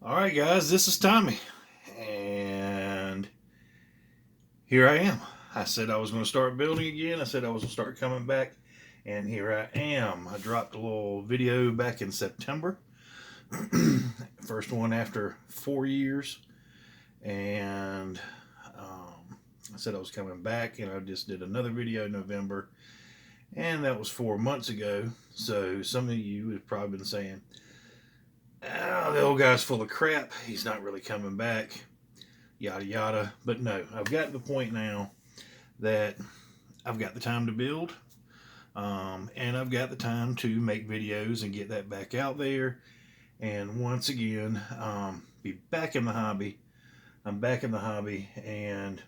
All right, guys, this is Tommy, and here I am. I said I was going to start building again. I said I was going to start coming back, and here I am. I dropped a little video back in September, first one after 4 years, and I said I was coming back, and I just did another video in November, and that was 4 months ago. So some of you have probably been saying, "Oh, the old guy's full of crap. He's not really coming back." Yada yada. But no, I've got to the point now that I've got the time to build, and I've got the time to make videos and get that back out there. And once again, be back in the hobby. I'm back in the hobby, and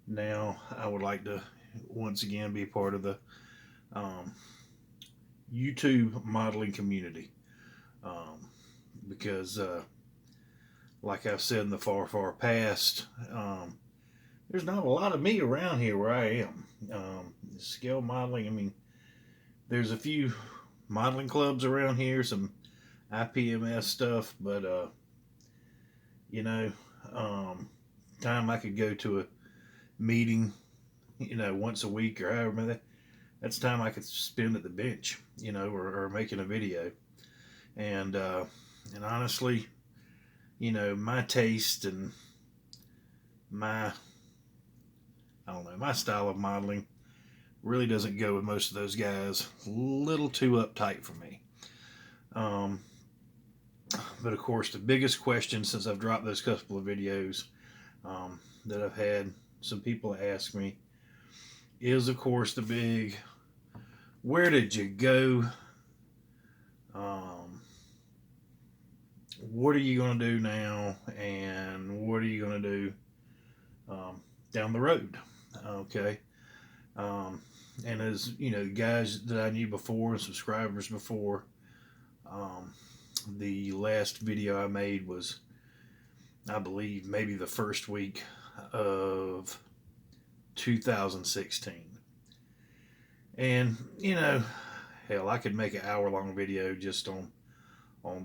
now I would like to once again be part of the um, YouTube modeling community, because, like I've said in the far past, there's not a lot of me around here where I am. Scale modeling, I mean, there's a few modeling clubs around here, some IPMS stuff, but, you know, um, time I could go to a meeting, once a week or however many, that's time I could spend at the bench, or making a video. And honestly, my taste and my, I don't know, my style of modeling really doesn't go with most of those guys. A little too uptight for me. Um, but of course, the biggest question since I've dropped those couple of videos, that I've had some people ask me is, of course, the big, where did you go? What are you going to do now? And what are you going to do down the road? Okay. Um, and as guys that I knew before and subscribers before, um, the last video I made was, I believe, maybe the first week of 2016. And hell, I could make an hour-long video just on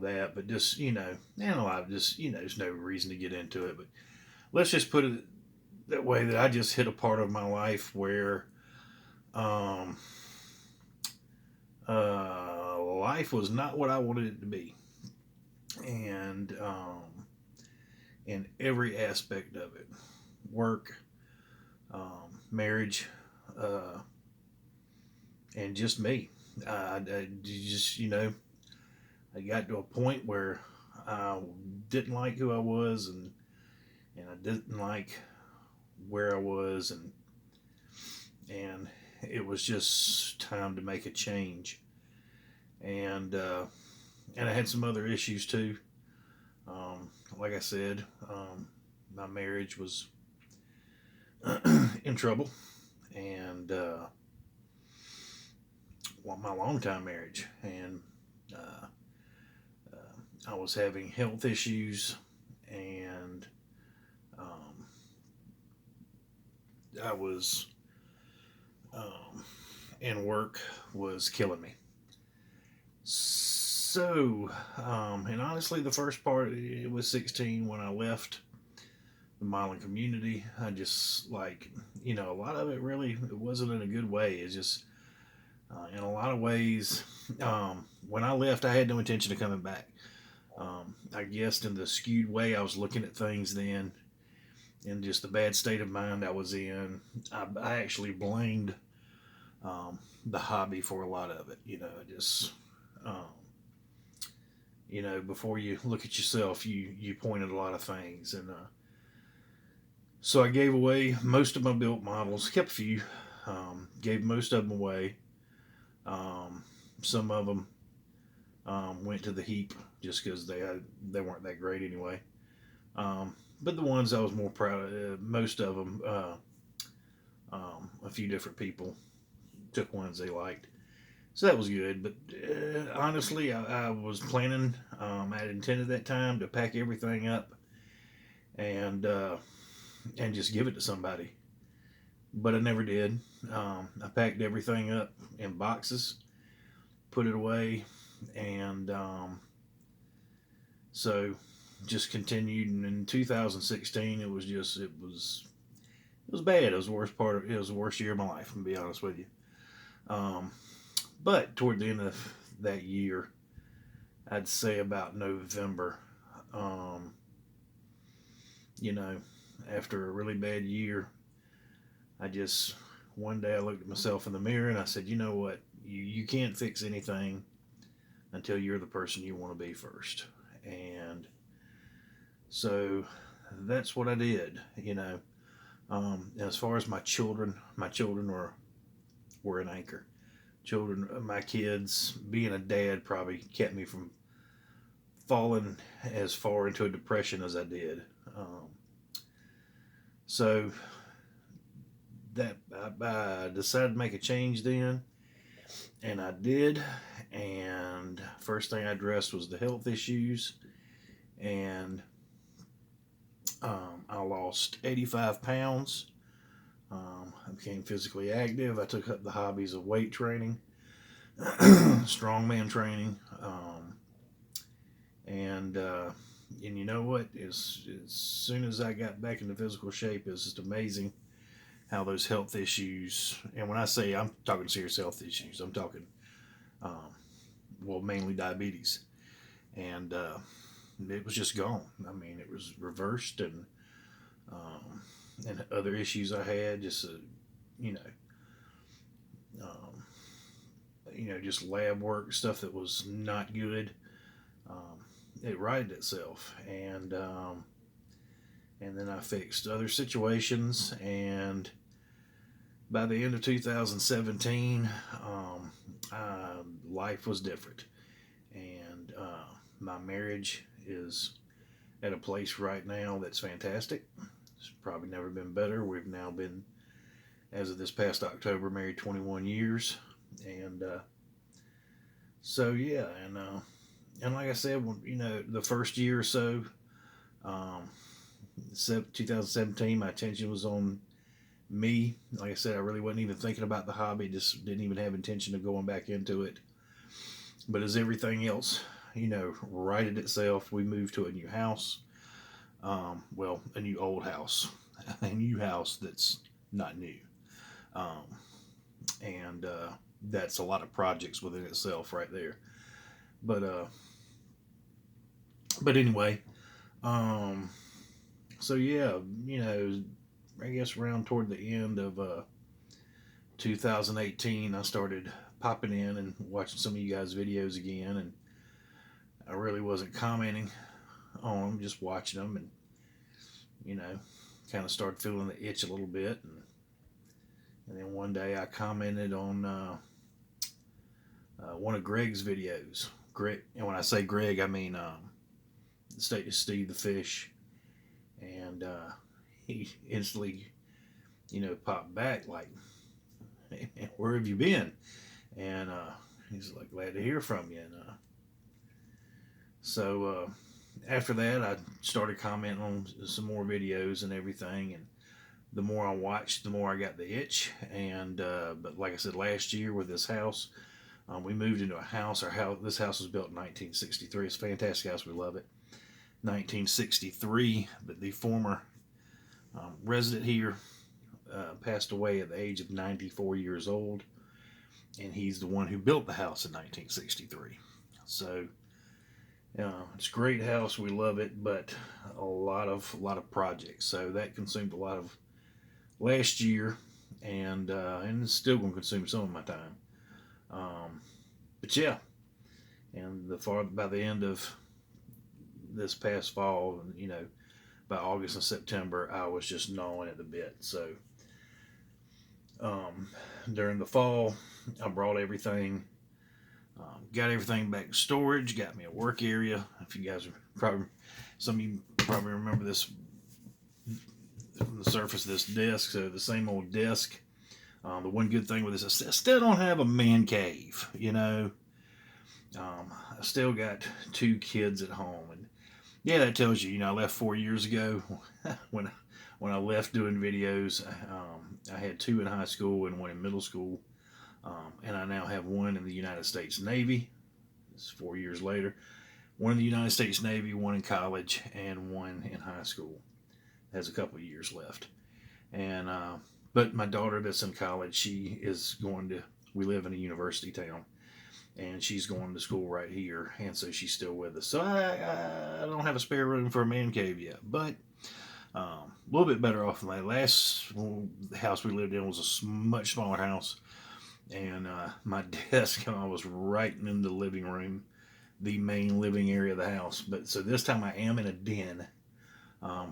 that, but just there's no reason to get into it. But let's just put it that way, that I just hit a part of my life where um, life was not what I wanted it to be, and in every aspect of it, work, marriage, uh, and just me. I just I got to a point where I didn't like who I was, and I didn't like where I was, and it was just time to make a change. And I had some other issues too. Like I said, my marriage was in trouble, and well, my longtime marriage, and uh, I was having health issues, and um, I was um, and work was killing me. So, and honestly, the first part, it was 16 when I left the modeling community. I just, like, a lot of it really, it wasn't in a good way. It's just, in a lot of ways, when I left, I had no intention of coming back. I guess in the skewed way I was looking at things then, in just the bad state of mind I was in, I actually blamed the hobby for a lot of it. Just um, before you look at yourself, you point at a lot of things, and so I gave away most of my built models, kept a few, gave most of them away. Um, some of them went to the heap just because they weren't that great anyway. But the ones I was more proud of, most of them, a few different people took ones they liked. So that was good. But honestly, I was planning, I had intended that time to pack everything up and just give it to somebody. But I never did. I packed everything up in boxes, put it away, and So just continued, and in 2016 it was bad. It was the worst part. It was the worst year of my life, to be honest with you. Um, but toward the end of that year, I'd say about November, um, you know, after a really bad year, I just one day I looked at myself in the mirror and I said, you know what, you can't fix anything until you're the person you want to be first. And so that's what I did. As far as my children were an anchor. Children, my kids, being a dad probably kept me from falling as far into a depression as I did. So that I decided to make a change then, and I did. And first thing I addressed was the health issues, and I lost 85 pounds. I became physically active. I took up the hobbies of weight training, strongman training, and you know what? As soon as I got back into physical shape, it's just amazing how those health issues. And when I say I'm talking serious health issues, I'm talking, um, mainly diabetes, and it was just gone. I mean, it was reversed, um, and other issues I had, just you know, um, just lab work stuff that was not good. Um, it righted itself, and then I fixed other situations, and by the end of 2017, life was different, and my marriage is at a place right now that's fantastic. It's probably never been better. We've now been, as of this past October, married 21 years, and so yeah, and like I said, the first year or so, um, 2017, my attention was on me. Like I said, I really wasn't even thinking about the hobby. Just didn't even have intention of going back into it. But as everything else, righted itself, we moved to a new house. A new old house, a new house that's not new, um, and that's a lot of projects within itself right there. But anyway, um, so yeah, I guess around toward the end of 2018, I started popping in and watching some of you guys' videos again, and I really wasn't commenting on them, just watching them, and you know, kind of started feeling the itch a little bit, and then one day I commented on one of Greg's videos. Greg, and when I say Greg, I mean Steve the Fish, and he instantly, popped back like, "Hey, man, where have you been?" And he's like, "Glad to hear from you." And so after that, I started commenting on some more videos and everything, and the more I watched, the more I got the itch. And but like I said, last year with this house, we moved into a house. This house was built in 1963. It's a fantastic house. We love it. 1963, but the former resident here passed away at the age of 94 years old, and he's the one who built the house in 1963. So it's a great house. We love it, but a lot of projects. So that consumed a lot of last year, and it's still going to consume some of my time. But yeah, and by the end of this past fall, by August and September, I was just gnawing at the bit. So during the fall, I brought everything, got everything back to storage, got me a work area. If you guys some of you probably remember this from the surface of this desk. So the same old desk. The one good thing with this, I still don't have a man cave. I still got two kids at home, and yeah, that tells you. I left 4 years ago. when I left doing videos, I had two in high school and one in middle school, and I now have one in the United States Navy. It's 4 years later. one in the United States Navy, one in college, and one in high school. Has a couple of years left. And but my daughter that's in college, she is going to. We live in a university town, and she's going to school right here, and so she's still with us. So I don't have a spare room for a man cave yet, but a little bit better off than that. Last house we lived in was a much smaller house, and my desk was right in the living room, the main living area of the house. But so this time I am in a den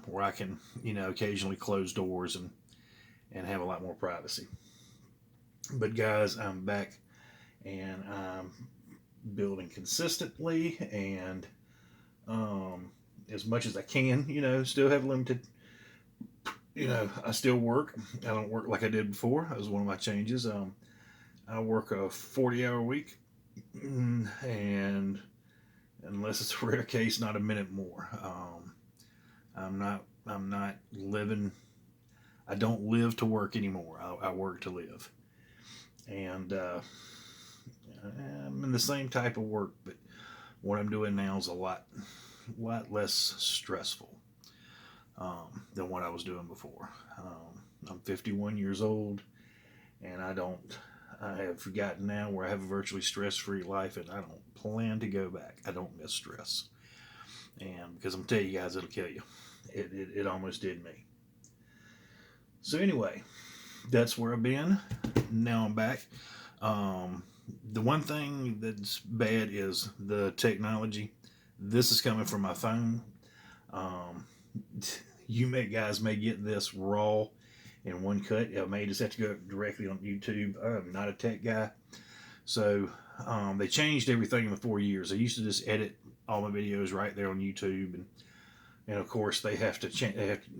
where I can, occasionally close doors and have a lot more privacy. But guys, I'm back and I'm building consistently and as much as I can, still have limited, I still work. I don't work like I did before. That was one of my changes. I work a 40-hour week and unless it's a rare case, not a minute more. I'm not living, I don't live to work anymore. I work to live. And I'm in the same type of work, but what I'm doing now is a lot less stressful than what I was doing before. I'm 51 years old, and I have gotten now where I have a virtually stress-free life, and I don't plan to go back. I don't miss stress. And because I'm telling you guys, it'll kill you. It almost did me. So anyway, that's where I've been. Now I'm back. The one thing that's bad is the technology. This is coming from my phone. Guys may get this raw in one cut. I may just have to go directly on YouTube. I'm not a tech guy. So they changed everything in the 4 years. I used to just edit all my videos right there on YouTube. And of course they have to change. They have to,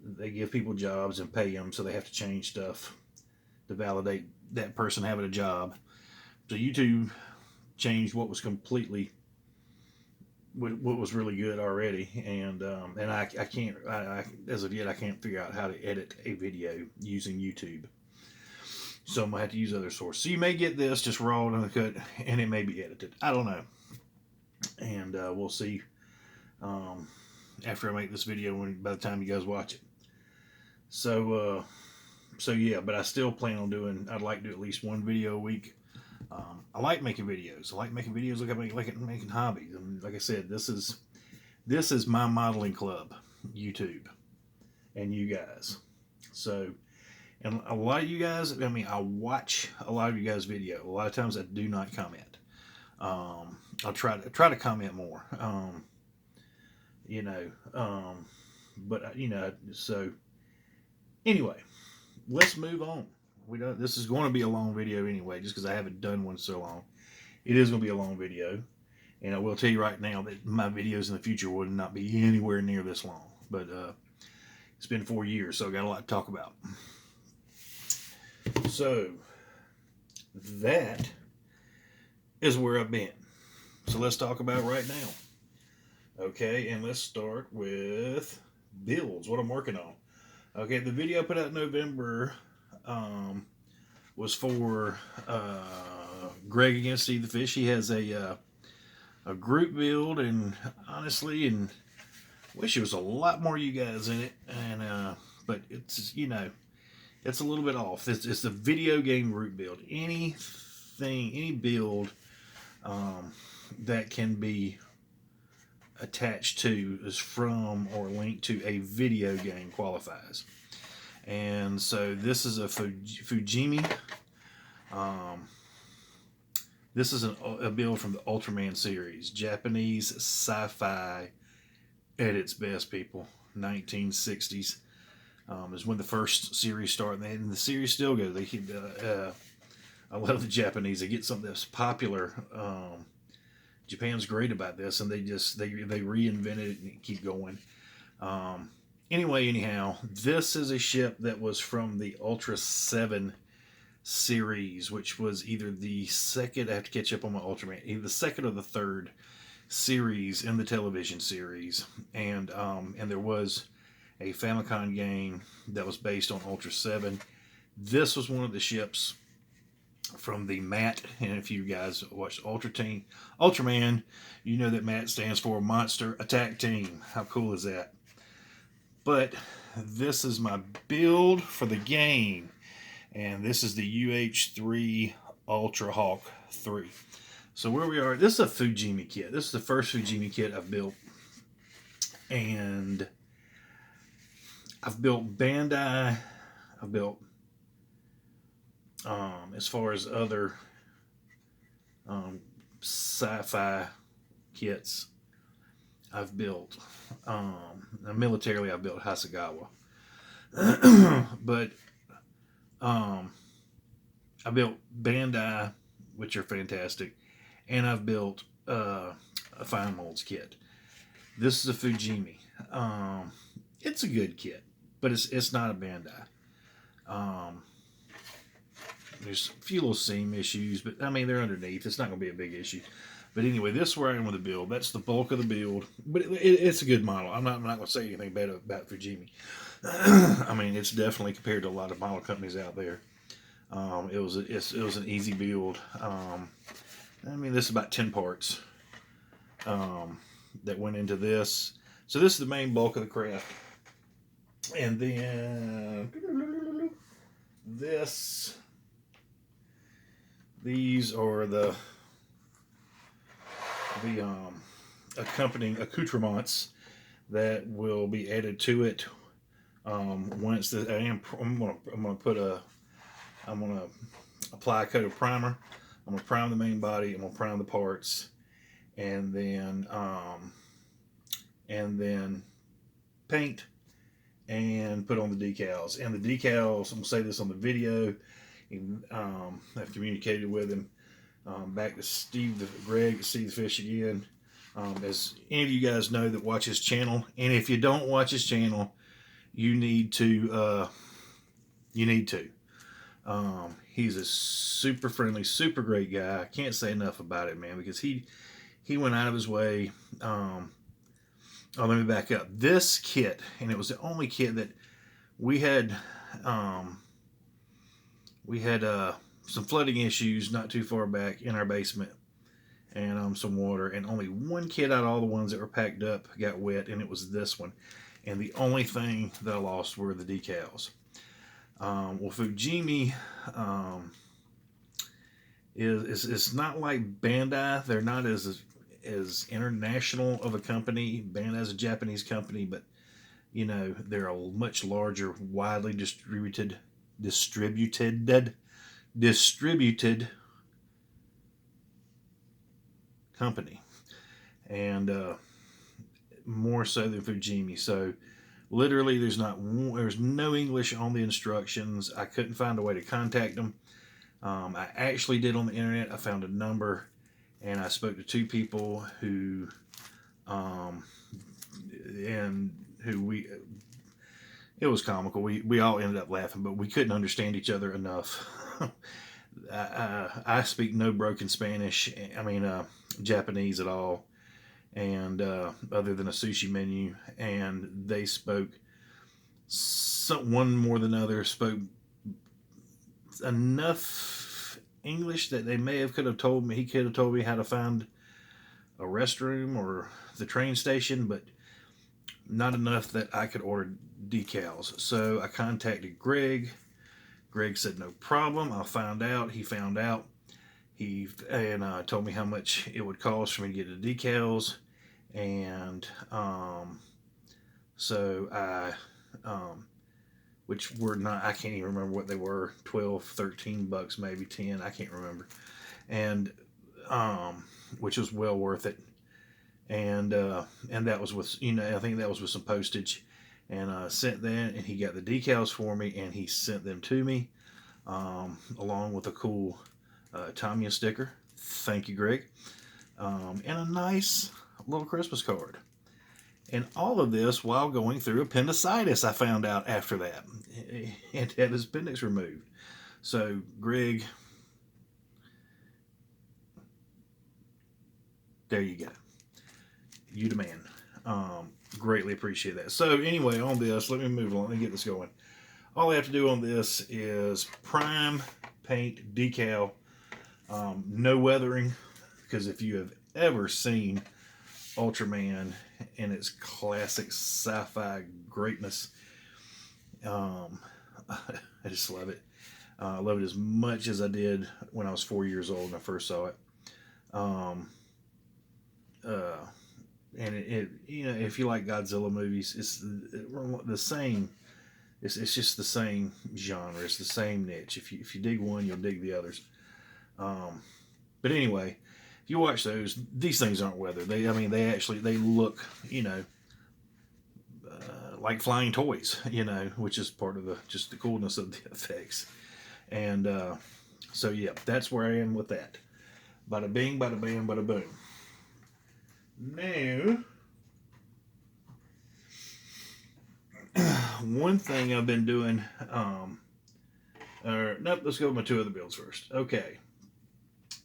they give people jobs and pay them. So they have to change stuff to validate that person having a job. So YouTube changed what was really good already, and I can't as of yet I can't figure out how to edit a video using YouTube. So I'm gonna have to use other sources. So you may get this just raw and uncut, and it may be edited. I don't know, and we'll see after I make this video by the time you guys watch it. So yeah, but I still plan on doing. I'd like to do at least one video a week. I like making videos. I like making videos. Like making hobbies. I mean, like I said, this is my modeling club, YouTube, and you guys. So, and a lot of you guys. I mean, I watch a lot of you guys' video. A lot of times I do not comment. I'll try to comment more. But so anyway, let's move on. This is going to be a long video anyway, just because I haven't done one so long. It is going to be a long video, and I will tell you right now that my videos in the future will not be anywhere near this long. But it's been 4 years, so I got a lot to talk about. So that is where I've been. So let's talk about it right now. Okay, and let's start with builds, what I'm working on. Okay, the video I put out in November was for Greg Against Steve the Fish. He has a group build, and honestly, and wish there was a lot more you guys in it. And but it's it's a little bit off. It's a video game group build. Any build that can be attached to is from or linked to a video game qualifies. And so this is a Fujimi. This is a build from the Ultraman series, Japanese sci-fi at its best, people. 1960s is when the first series started, and the series still goes. They keep. I love the Japanese. They get something that's popular. Japan's great about this, and they reinvent it and keep going. Anyhow, this is a ship that was from the Ultra 7 series, which was either the second, I have to catch up on my Ultraman, either the second or the third series in the television series. And there was a Famicom game that was based on Ultra 7. This was one of the ships from the MAT. And if you guys watch Ultraman, you know that MAT stands for Monster Attack Team. How cool is that? But this is my build for the game, and this is the UH3 Ultra Hawk 3. So where we are, this is a Fujimi kit. This is the first Fujimi kit I've built, and I've built Bandai. I've built as far as other sci-fi kits, I've built militarily. I've built Hasegawa, but I built Bandai, which are fantastic, and I've built a fine molds kit. This is a Fujimi. It's a good kit, but it's not a Bandai. There's a few little seam issues, but I mean, they're underneath. It's not going to be a big issue. But anyway, this is where I am with the build. That's the bulk of the build. But it's a good model. I'm not going to say anything bad about Fujimi. I mean, it's definitely compared to a lot of model companies out there. It was an easy build. I mean, this is about 10 parts that went into this. So this is the main bulk of the craft. And then these are the accompanying accoutrements that will be added to it. Once I'm gonna apply a coat of primer. I'm gonna prime the main body. I'm gonna prime the parts, and then paint and put on the decals. And the decals, I'm gonna say this on the video. I've communicated with him. Back to Greg, Steve the Fish again. As any of you guys know that watch his channel, and if you don't watch his channel, you need to. He's a super friendly, super great guy. I can't say enough about it, man, because he went out of his way. Let me back up. This kit, and it was the only kit that we had. Some flooding issues not too far back in our basement, and some water, and only one kit out of all the ones that were packed up got wet, and it was this one. And the only thing that I lost were the decals. Well, Fujimi it's not like Bandai. They're not as international of a company. Bandai's a Japanese company, but you know, they're a much larger, widely distributed company, and more so than Fujimi. So literally, there's no English on the instructions. I couldn't find a way to contact them. I actually did on the internet. I found a number, and I spoke to two people who it was comical. We all ended up laughing, but we couldn't understand each other enough. I speak no broken Spanish. I mean, Japanese at all, and other than a sushi menu. And they spoke, one more than other spoke enough English that they could have told me. He could have told me how to find a restroom or the train station, but not enough that I could order decals. So I contacted Greg. Greg said no problem. I'll find out. He found out. He told me how much it would cost for me to get the decals, and so I which were not, I can't even remember what they were, $12-13 maybe 10, I can't remember, and which was well worth it. And that was with, I think that was with some postage, and sent that, and he got the decals for me, and he sent them to me, along with a cool Tamiya sticker. Thank you, Greg. And a nice little Christmas card. And all of this while going through appendicitis, I found out after that. And had his appendix removed. So, Greg, there you go. You the man. Greatly appreciate that. So, anyway, on this, let me move on. Let me get this going. All I have to do on this is prime, paint, decal, no weathering, because if you have ever seen Ultraman in its classic sci-fi greatness, I just love it. I love it as much as I did when I was 4 years old when I first saw it. Um, uh, and if you like Godzilla movies, it's the same. It's just the same genre. It's the same niche. If you dig one, you'll dig the others. Um, but anyway, if you watch those, these things aren't weathered. They look, like flying toys, which is part of the coolness of the effects. And so yeah, that's where I am with that. Bada bing, bada bam, bada boom. Now, one thing I've been doing, nope, let's go with my two other builds first. Okay,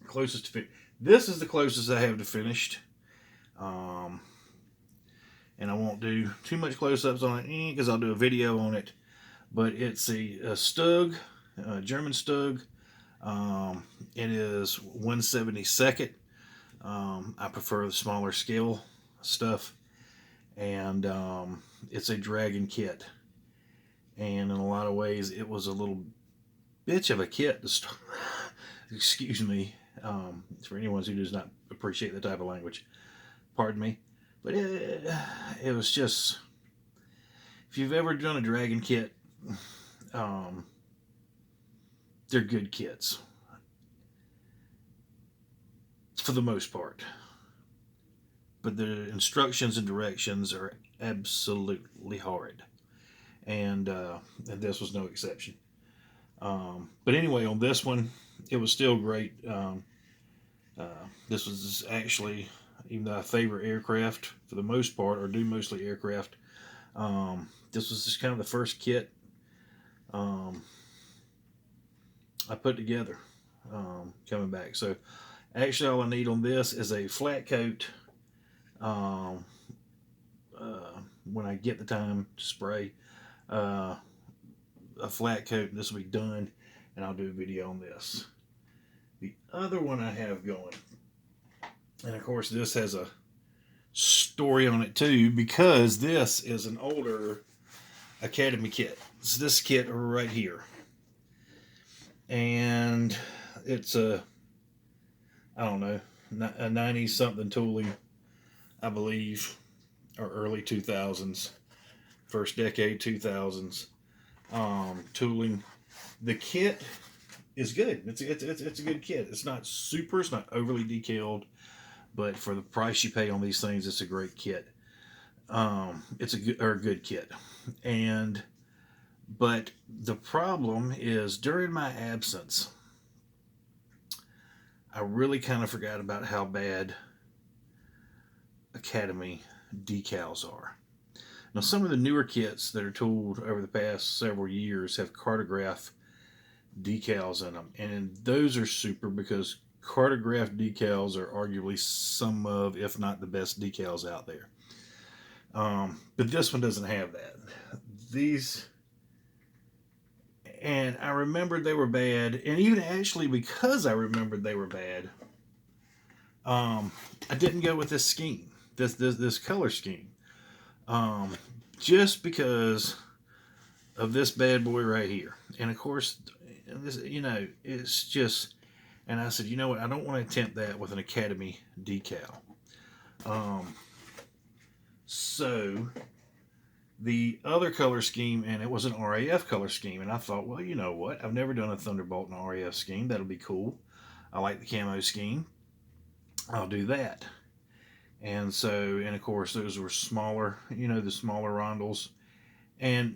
closest to this is the closest I have to finished. And I won't do too much close-ups on it because I'll do a video on it. But it's a Stug, a German Stug. It is 1/72. I prefer the smaller scale stuff. And it's a dragon kit. And in a lot of ways, it was a little bitch of a kit to start. Excuse me. For anyone who does not appreciate the type of language. Pardon me. But it was just, if you've ever done a dragon kit, they're good kits. For the most part. But the instructions and directions are absolutely horrid. And this was no exception. But anyway, on this one, it was still great. This was actually, even though I favor aircraft for the most part, or do mostly aircraft, this was just kind of the first kit I put together coming back. So actually all I need on this is a flat coat when I get the time to spray a flat coat. This will be done, and I'll do a video on this. The other one I have going, and of course this has a story on it too, because this is an older Academy kit. It's this kit right here, and it's I don't know, a 90 something tooling, I believe, or early 2000s, first decade 2000s tooling. The kit is good. It's a good kit. It's not overly decaled, but for the price you pay on these things, it's a great kit. It's a good kit. But the problem is, during my absence, I really kind of forgot about how bad Academy decals are. Now, some of the newer kits that are tooled over the past several years have Cartograph decals in them, and those are super, because Cartograph decals are arguably some of, if not the best decals out there. But this one doesn't have that. And I remembered they were bad, and even actually because I remembered they were bad, I didn't go with this scheme, this color scheme, just because of this bad boy right here. And of course, this, it's just, and I said, you know what, I don't want to attempt that with an Academy decal. So the other color scheme, and it was an RAF color scheme, and I thought, well, you know what, I've never done a Thunderbolt and RAF scheme. That'll be cool. I like the camo scheme. I'll do that. And so, and of course, those were smaller, the smaller rondels, and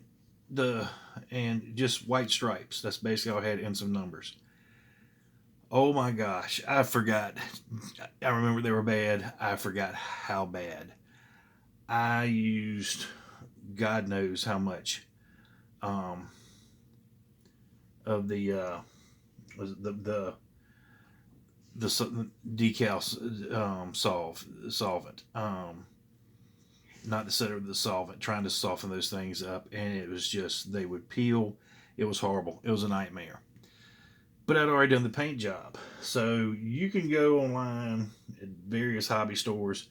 just white stripes. That's basically all I had, and some numbers. Oh my gosh, I forgot. I remember they were bad. I forgot how bad. I used God knows how much of the decal solvent, not the center of the solvent, trying to soften those things up, and it was just, they would peel. It was horrible. It was a nightmare. but I'd already done the paint job. So you can go online at various hobby stores,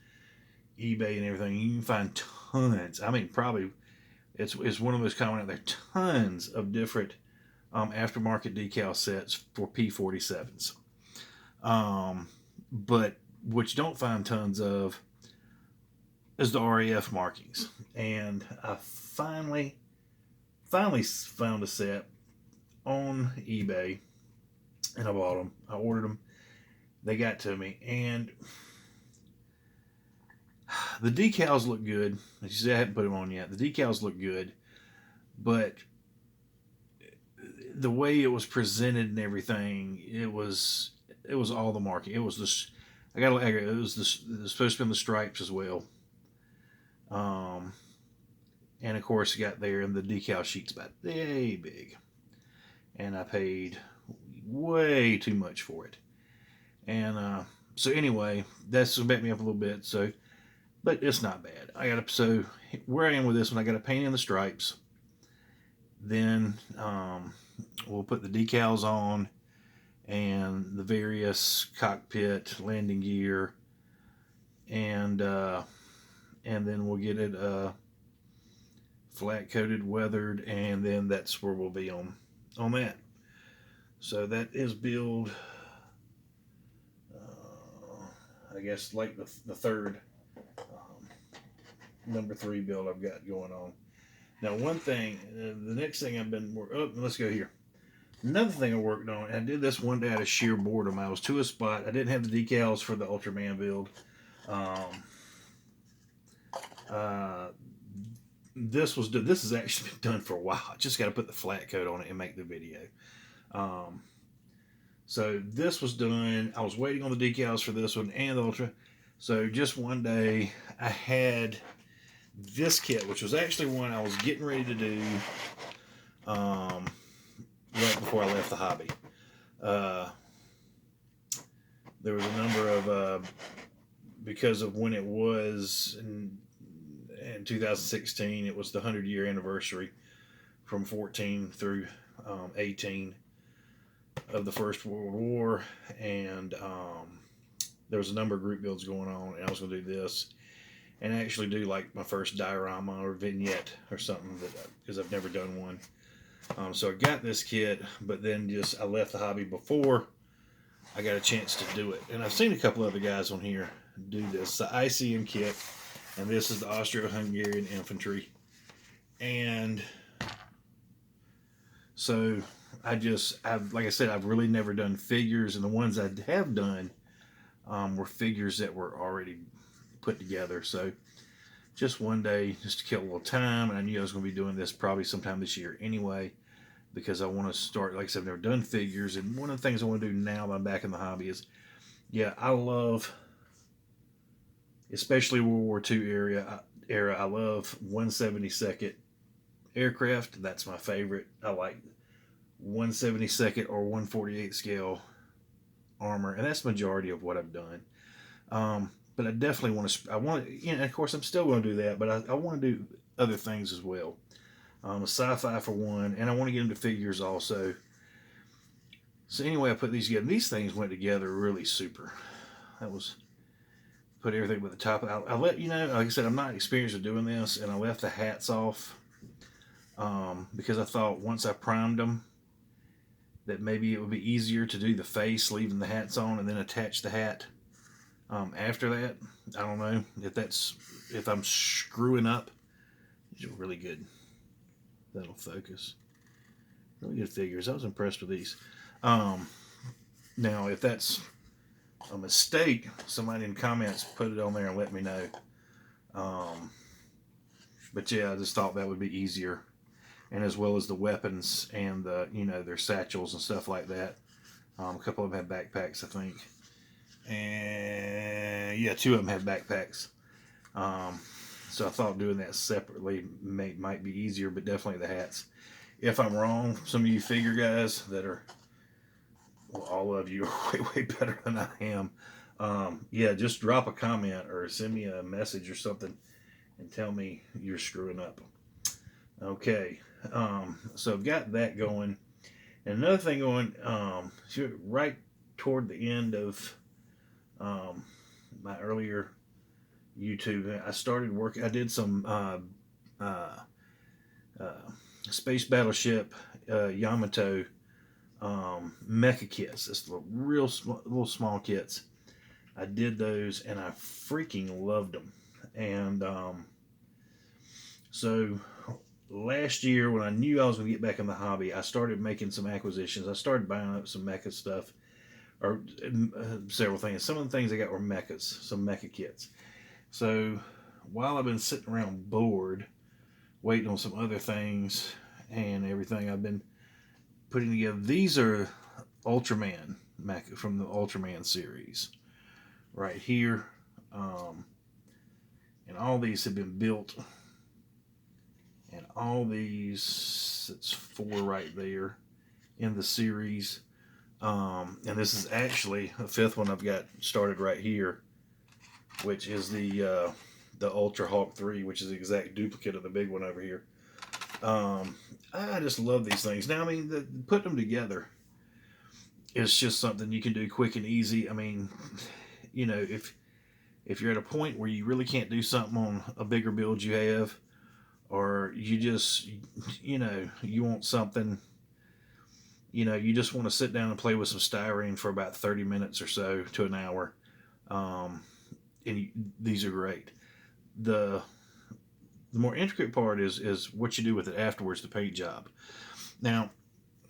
eBay and everything. You can find tons. I mean, probably it's one of those common out there. Tons of different aftermarket decal sets for P47s. But what you don't find tons of is the RAF markings. And I finally found a set on eBay, and I bought them. I ordered them. They got to me, and the decals look good. As you said, I haven't put them on yet. The decals look good, but the way it was presented and everything, it was all the marking. It was this. It was this. It was supposed to be in the stripes as well. Um, and of course, it got there, and the decal sheet's about yay big, and I paid way too much for it. And so anyway, that's bet me up a little bit. So, but it's not bad. So where I am with this one, I got to paint in the stripes. Then we'll put the decals on and the various cockpit landing gear, and then we'll get it flat coated, weathered, and then that's where we'll be on that. So that is build. I guess like the third number 3 build I've got going on. Now, one thing, the next thing I've been let's go here. Another thing I worked on, and I did this one day out of sheer boredom. I was to a spot. I didn't have the decals for the Ultraman build. This has actually been done for a while. I just got to put the flat coat on it and make the video. So this was done. I was waiting on the decals for this one and the Ultra. So just one day, I had this kit, which was actually one I was getting ready to do right before I left the hobby. There was a number of, because of when it was in 2016, it was the 100-year anniversary from 14 through 18 of the First World War, and there was a number of group builds going on, and I was going to do this and actually do like my first diorama or vignette or something, because I've never done one. So I got this kit, but then I left the hobby before I got a chance to do it. And I've seen a couple other guys on here do this. The ICM kit, and this is the Austro-Hungarian Infantry. And so like I said, I've really never done figures, and the ones I have done were figures that were already put together. So just one day, just to kill a little time, and I knew I was going to be doing this probably sometime this year anyway, because I want to start, like I said, I've never done figures, and one of the things I want to do now that I'm back in the hobby is, I love, especially World War II era, I love 172nd aircraft. That's my favorite. I like 172nd or 148th scale armor, and that's the majority of what I've done. But I definitely want to. Of course, I'm still going to do that, but I want to do other things as well. A sci-fi for one, and I want to get into figures also. So anyway, I put these together. These things went together really super. That was put everything with the top. I let like I said, I'm not experienced with doing this, and I left the hats off because I thought once I primed them, that maybe it would be easier to do the face, leaving the hats on, and then attach the hat after that. I don't know if I'm screwing up. These are really good. That'll focus. Really good figures. I was impressed with these. Now, if that's a mistake, somebody in the comments put it on there and let me know. But yeah, I just thought that would be easier. And as well as the weapons and the, their satchels and stuff like that. A couple of them have backpacks, I think. And yeah, 2 of them have backpacks. So I thought doing that separately might be easier, but definitely the hats. If I'm wrong, some of you figure guys that are, well, all of you are way better than I am. Just drop a comment or send me a message or something and tell me you're screwing up. Okay, so I've got that going. And another thing going, right toward the end of my earlier YouTube, I started working. I did some uh, uh, space battleship Yamato mecha kits. It's real little small kits. I did those and I freaking loved them. And so last year, when I knew I was going to get back in the hobby, I started making some acquisitions. I started buying up some mecha stuff, or several things. Some of the things I got were mechas, some mecha kits. So while I've been sitting around bored, waiting on some other things and everything, I've been putting together. These are Ultraman mecha from the Ultraman series right here. Um, and all these have been built, and all these, it's 4 right there in the series. And this is actually a 5th one I've got started right here, which is the Ultra Hawk 3, which is the exact duplicate of the big one over here. I just love these things. Now, I mean, putting them together is just something you can do quick and easy. I mean, if you're at a point where you really can't do something on a bigger build you have, or you just, you want something, you just want to sit down and play with some styrene for about 30 minutes or so to an hour. Um, these are great. The more intricate part is what you do with it afterwards, the paint job. Now,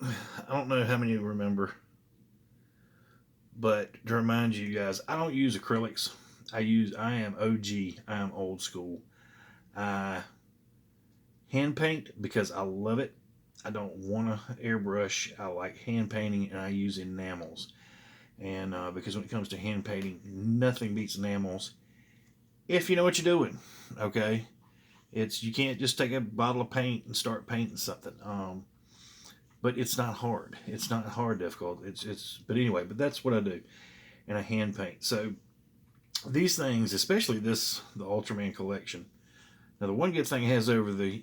I don't know how many of you remember, but to remind you guys, I don't use acrylics. I am OG. I am old school. I hand paint because I love it. I don't want to airbrush. I like hand painting, and I use enamels. And because when it comes to hand painting, nothing beats enamels if you know what you're doing. Okay, you can't just take a bottle of paint and start painting something. But it's not hard. It's not hard difficult. But anyway, but that's what I do, and I hand paint. So these things, especially the Ultraman collection. Now, the one good thing it has over the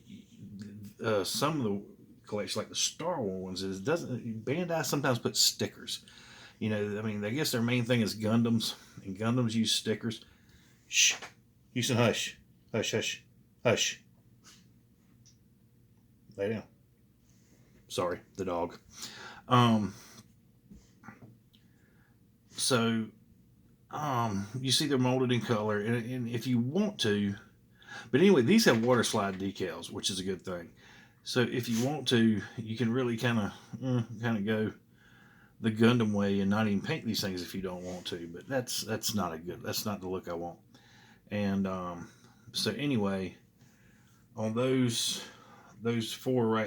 some of the collection, like the Star Wars ones, is Bandai sometimes puts stickers. I mean, I guess their main thing is Gundams, and Gundams use stickers. Shh, Houston, hush, hush, hush, hush. Lay down. Sorry, the dog. Um, so you see they're molded in color, and if you want to, but anyway, these have water slide decals, which is a good thing. So if you want to, you can really kind of go the Gundam way and not even paint these things if you don't want to. But that's that's not the look I want. And so anyway, on those 4 right